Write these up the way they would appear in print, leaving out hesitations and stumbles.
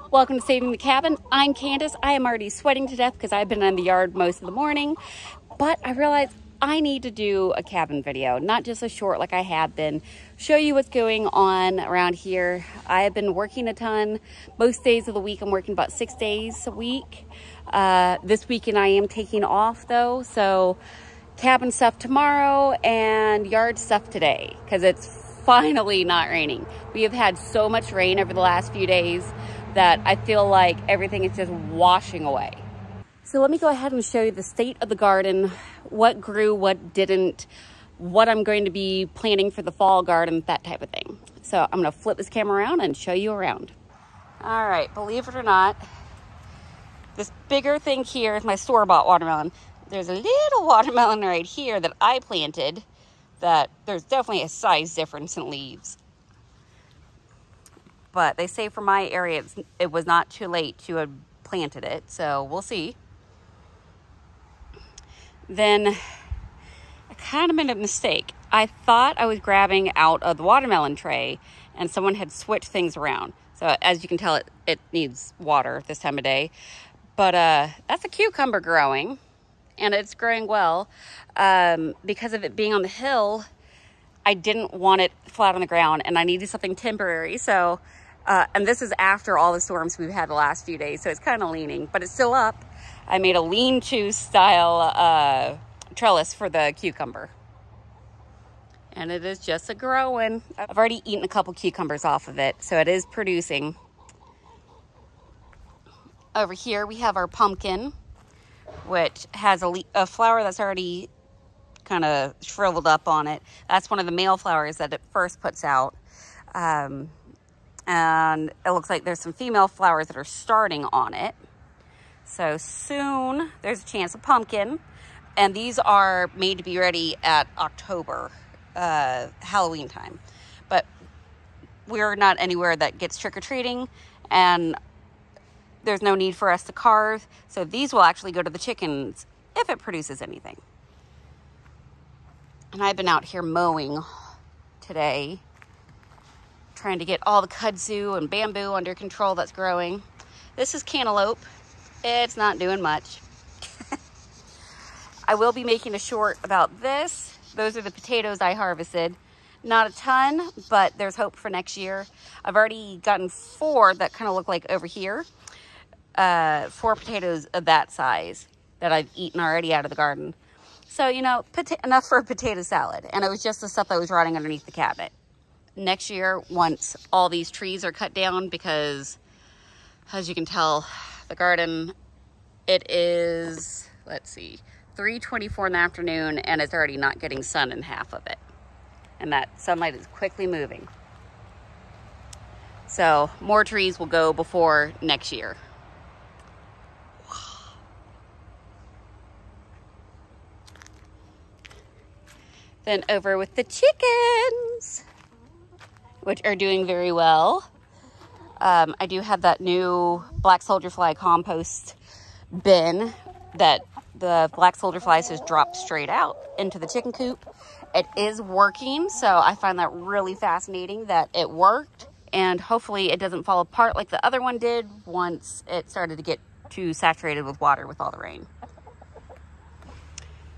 Welcome to Saving the Cabin. I'm Candace. I am already sweating to death because I've been in the yard most of the morning, but I realized I need to do a cabin video, not just a short like I have been. Show you what's going on around here. I have been working a ton. Most days of the week, I'm working about 6 days a week. This weekend I am taking off though, so cabin stuff tomorrow and yard stuff today because it's finally not raining. We have had so much rain over the last few days that I feel like everything is just washing away. So let me go ahead and show you the state of the garden, what grew, what didn't, what I'm going to be planting for the fall garden, that type of thing. So I'm gonna flip this camera around and show you around. All right, believe it or not, this bigger thing here is my store-bought watermelon. There's a little watermelon right here that I planted that there's definitely a size difference in leaves. But they say for my area, it was not too late to have planted it, so we'll see. Then I kind of made a mistake. I thought I was grabbing out of the watermelon tray and someone had switched things around. So as you can tell, it needs water this time of day. But that's a cucumber growing and it's growing well. Because of it being on the hill, I didn't want it flat on the ground and I needed something temporary. So, and this is after all the storms we've had the last few days, so it's kind of leaning, but it's still up. I made a lean-to style trellis for the cucumber. And it is just a growing. I've already eaten a couple cucumbers off of it, so it is producing. Over here we have our pumpkin, which has a flower that's already kind of shriveled up on it. That's one of the male flowers that it first puts out. And it looks like there's some female flowers that are starting on it. So soon there's a chance of pumpkin. And these are made to be ready at October, Halloween time. But we're not anywhere that gets trick-or-treating and there's no need for us to carve. So these will actually go to the chickens if it produces anything. And I've been out here mowing today, trying to get all the kudzu and bamboo under control that's growing. This is cantaloupe. It's not doing much. I will be making a short about this. Those are the potatoes I harvested. Not a ton, but there's hope for next year. I've already gotten 4 that kind of look like over here. 4 potatoes of that size that I've eaten already out of the garden. So, you know, enough for a potato salad. And it was just the stuff that was rotting underneath the cabinet. Next year, once all these trees are cut down, because as you can tell, the garden, it is, let's see, 3:24 in the afternoon and it's already not getting sun in half of it. And that sunlight is quickly moving. So more trees will go before next year. Then over with the chickens, which are doing very well. I do have that new black soldier fly compost bin that the black soldier flies just dropped straight out into the chicken coop. It is working, so I find that really fascinating that it worked, and hopefully it doesn't fall apart like the other one did once it started to get too saturated with water with all the rain.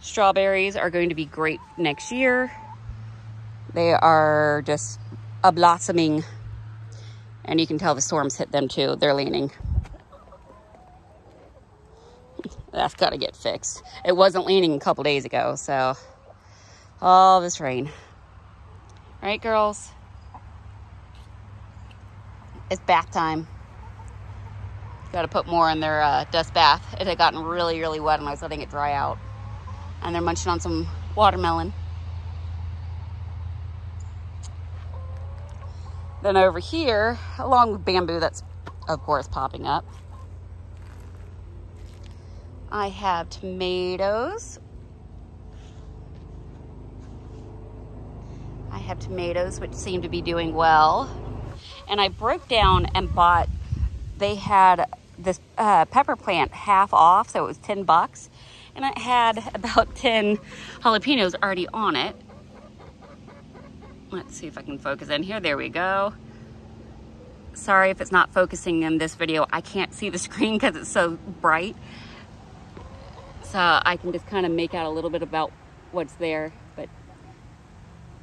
Strawberries are going to be great next year. They are just a blossoming, and you can tell the storms hit them too. They're leaning. That's got to get fixed. It wasn't leaning a couple days ago, so all this rain. Right, girls? It's bath time. Got to put more in their dust bath. It had gotten really, really wet and I was letting it dry out. And they're munching on some watermelon. Then over here, along with bamboo that's, of course, popping up, I have tomatoes. I have tomatoes, which seem to be doing well. And I broke down and bought, they had this pepper plant half off, so it was $10. And it had about 10 jalapenos already on it. Let's see if I can focus in here. There we go. Sorry if it's not focusing in this video. I can't see the screen because it's so bright. So I can just kind of make out a little bit about what's there. But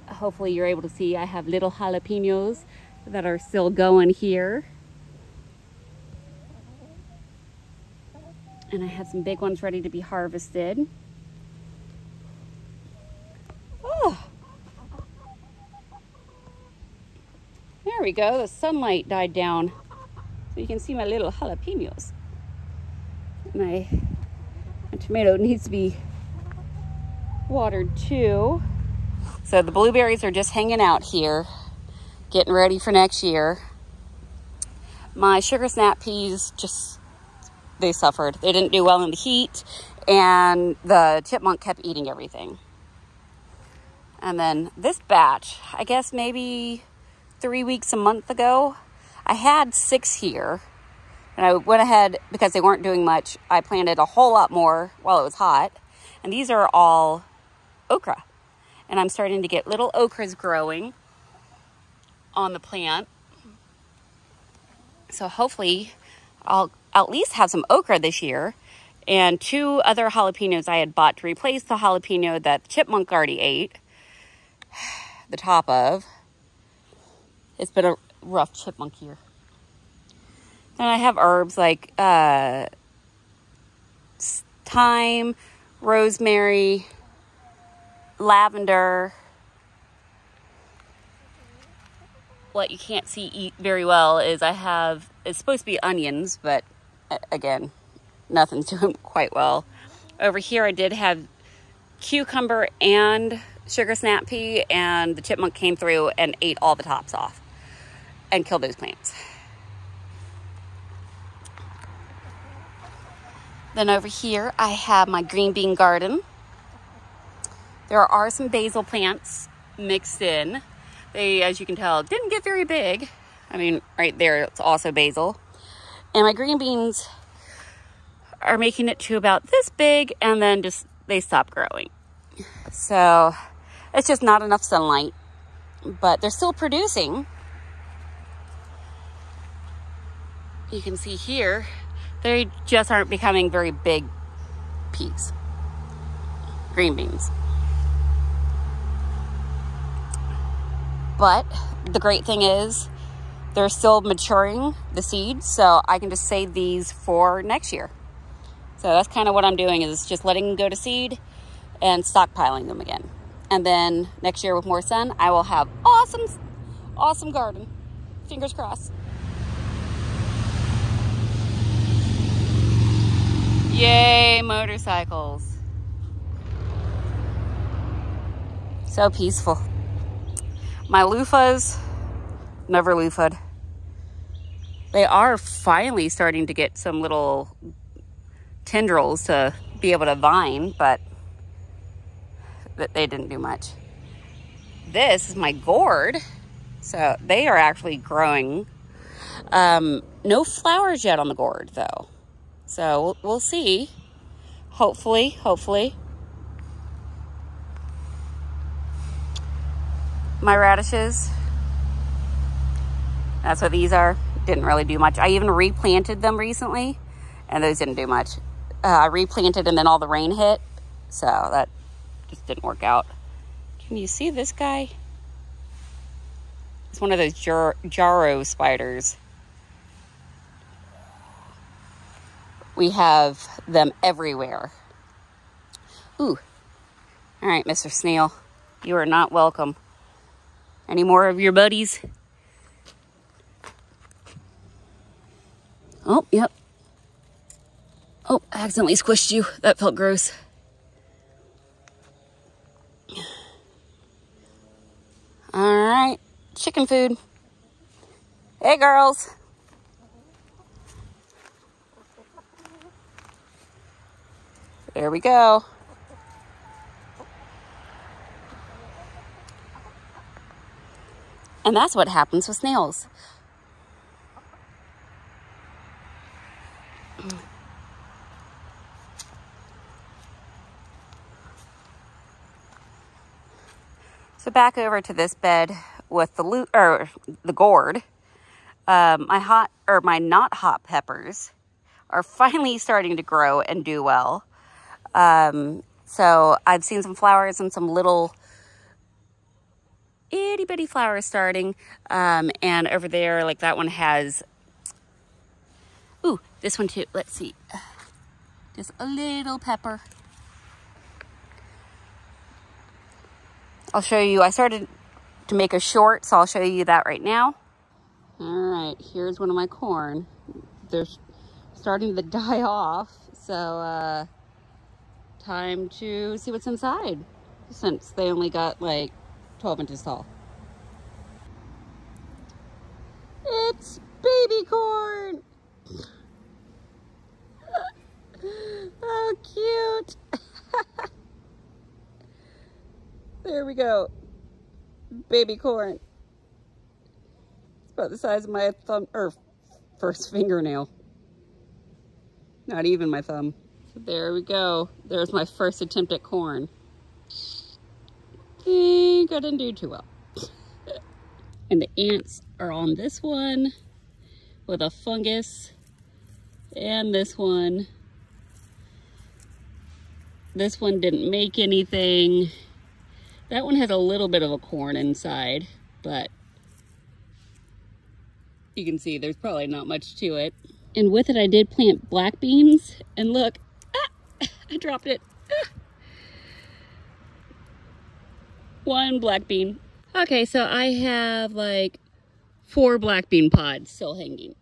hopefully you're able to see I have little jalapenos that are still going here. And I have some big ones ready to be harvested. Oh, there we go. The sunlight died down, so you can see my little jalapenos. My tomato needs to be watered too. So the blueberries are just hanging out here, getting ready for next year. My sugar snap peas they suffered. They didn't do well in the heat, and the chipmunk kept eating everything. And then this batch, I guess maybe 3 weeks, a month ago, I had 6 here. And I went ahead, because they weren't doing much, I planted a whole lot more while it was hot. And these are all okra. And I'm starting to get little okras growing on the plant. So hopefully I'll at least have some okra this year. And 2 other jalapenos I had bought to replace the jalapeno that the chipmunk already ate the top of. It's been a rough chipmunk year. And I have herbs like thyme, rosemary, lavender. What you can't see eat very well is it's supposed to be onions, but again, nothing's doing quite well. Over here I did have cucumber and sugar snap pea, and the chipmunk came through and ate all the tops off and killed those plants. Then over here I have my green bean garden. There are some basil plants mixed in. They, as you can tell, didn't get very big. I mean, right there, it's also basil. And my green beans are making it to about this big, and then they stop growing. So it's just not enough sunlight, but they're still producing. You can see here, they just aren't becoming very big peas, green beans. But the great thing is they're still maturing the seeds, so I can just save these for next year. So that's kind of what I'm doing, is just letting them go to seed and stockpiling them again. And then next year with more sun, I will have awesome garden. Fingers crossed. Yay, motorcycles. So peaceful. My loofahs, never loofah'd. They are finally starting to get some little tendrils to be able to vine, but they didn't do much. This is my gourd. So they are actually growing. No flowers yet on the gourd though. So we'll see. Hopefully. My radishes, that's what these are. Didn't really do much. I even replanted them recently, and those didn't do much. I replanted and then all the rain hit, so that just didn't work out. Can you see this guy? It's one of those Jarrow spiders. We have them everywhere. Ooh. All right, Mr. Snail, you are not welcome. Any more of your buddies? Oh, yep. Oh, I accidentally squished you. That felt gross. All right, chicken food. Hey, girls. There we go. And that's what happens with snails. So back over to this bed with the gourd. My not hot peppers are finally starting to grow and do well. So I've seen some flowers and some little itty bitty flowers starting. And over there, like that one has, ooh, this one too. Let's see. Just a little pepper. I'll show you. I started to make a short, so I'll show you that right now. All right, here's one of my corn. They're starting to die off, so time to see what's inside, since they only got like 12 inches tall. It's baby corn. Oh, cute. There we go. Baby corn. It's about the size of my thumb, or first fingernail. Not even my thumb. So there we go. There's my first attempt at corn. I didn't do too well. And the ants are on this one with a fungus, and this one. This one didn't make anything. That one has a little bit of a corn inside, but you can see there's probably not much to it. And with it, I did plant black beans, and look, I dropped it. One black bean. Okay, so I have like 4 black bean pods still hanging.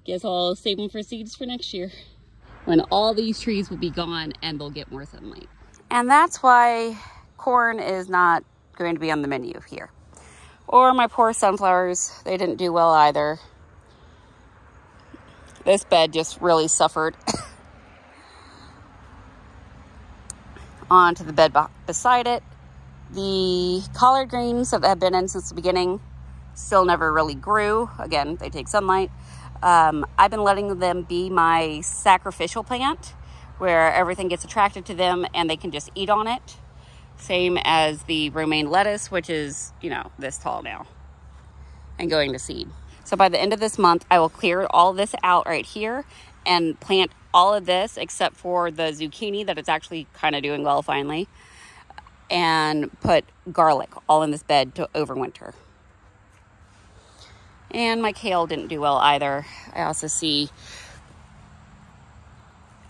Guess I'll save them for seeds for next year, when all these trees will be gone and they'll get more sunlight. And that's why corn is not going to be on the menu here. Or my poor sunflowers, they didn't do well either. This bed just really suffered. On to the bed beside it. The collard greens that have been in since the beginning still never really grew. Again, they take sunlight. I've been letting them be my sacrificial plant, where everything gets attracted to them and they can just eat on it. Same as the romaine lettuce, which is, you know, this tall now and going to seed. So by the end of this month, I will clear all this out right here and plant all of this except for the zucchini that is actually kind of doing well finally, and put garlic all in this bed to overwinter. And my kale didn't do well either. I also see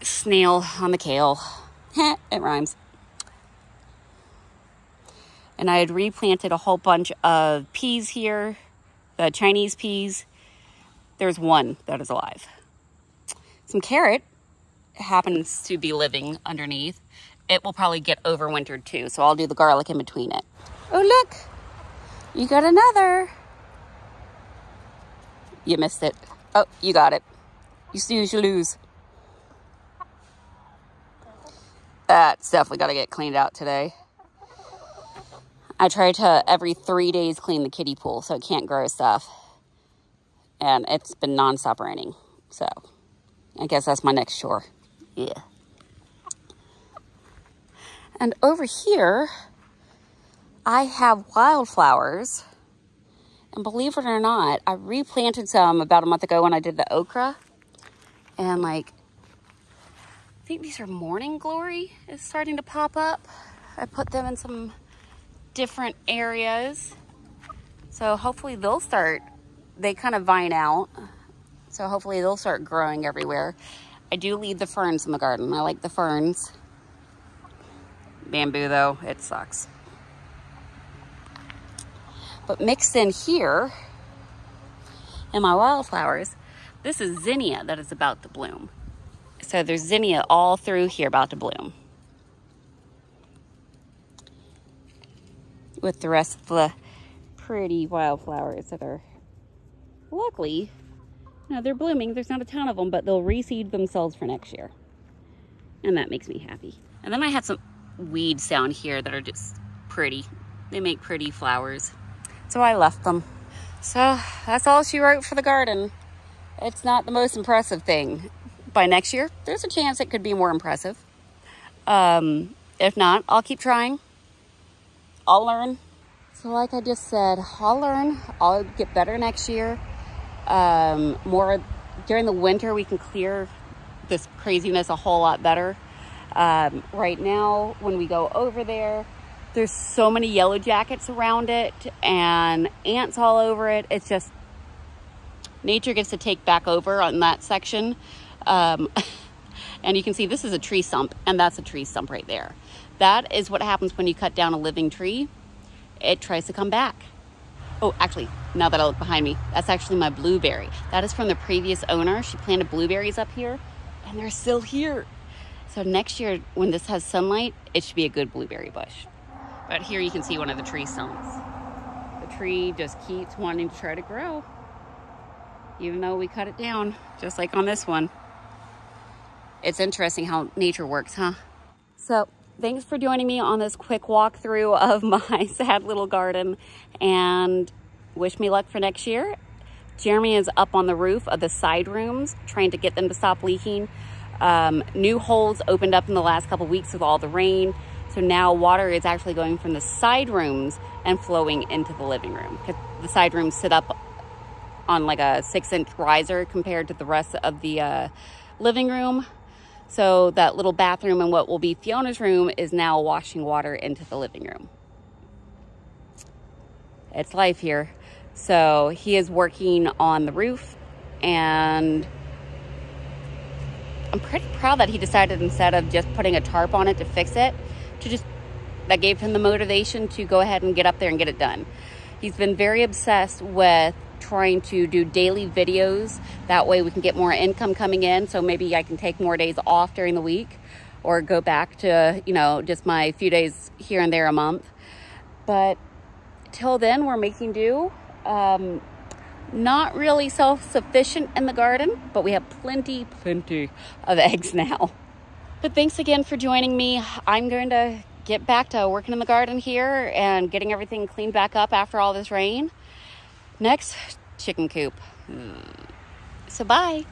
snail on the kale. It rhymes. And I had replanted a whole bunch of peas here, the Chinese peas. There's one that is alive. Some carrot happens to be living underneath. It will probably get overwintered too, so I'll do the garlic in between it. Oh, look, you got another. You missed it. Oh, you got it. You snooze, you lose. That's definitely got to get cleaned out today. I try to every 3 days clean the kiddie pool so it can't grow stuff. And it's been nonstop raining, so I guess that's my next chore. Yeah. And over here, I have wildflowers. And believe it or not, I replanted some about a month ago when I did the okra. And like, I think these are morning glory is starting to pop up. I put them in some different areas. So hopefully they'll start, they kind of vine out. So hopefully they'll start growing everywhere. I do leave the ferns in the garden. I like the ferns. Bamboo though, it sucks. But mixed in here, in my wildflowers, this is zinnia that is about to bloom. So there's zinnia all through here about to bloom, with the rest of the pretty wildflowers that are, luckily, now they're blooming. There's not a ton of them, but they'll reseed themselves for next year. And that makes me happy. And then I had some weeds down here that are just pretty. They make pretty flowers. So I left them. So that's all she wrote for the garden. It's not the most impressive thing. By next year, there's a chance it could be more impressive. If not, I'll keep trying. I'll learn. So like I just said, I'll learn. I'll get better next year. More during the winter, we can clear this craziness a whole lot better. Right now, when we go over there, there's so many yellow jackets around it and ants all over it. It's just, nature gets to take back over on that section. And you can see this is a tree stump, and that's a tree stump right there. That is what happens when you cut down a living tree. It tries to come back. Oh, actually, now that I look behind me, that's actually my blueberry. That is from the previous owner. She planted blueberries up here, and they're still here. So next year, when this has sunlight, it should be a good blueberry bush. But here you can see one of the tree stumps. The tree just keeps wanting to try to grow, even though we cut it down, just like on this one. It's interesting how nature works, huh? So thanks for joining me on this quick walkthrough of my sad little garden, and wish me luck for next year. Jeremy is up on the roof of the side rooms, trying to get them to stop leaking. New holes opened up in the last couple weeks with all the rain. So now water is actually going from the side rooms and flowing into the living room. The side rooms sit up on like a 6-inch riser compared to the rest of the living room. So that little bathroom and what will be Fiona's room is now washing water into the living room. It's life here. So he is working on the roof, and I'm pretty proud that he decided, instead of just putting a tarp on it to fix it, that gave him the motivation to go ahead and get up there and get it done. He's been very obsessed with trying to do daily videos. That way we can get more income coming in. So maybe I can take more days off during the week, or go back to, you know, just my few days here and there a month. But till then, we're making do. Not really self-sufficient in the garden, but we have plenty of eggs now. But thanks again for joining me. I'm going to get back to working in the garden here and getting everything cleaned back up after all this rain. Next, chicken coop. So bye.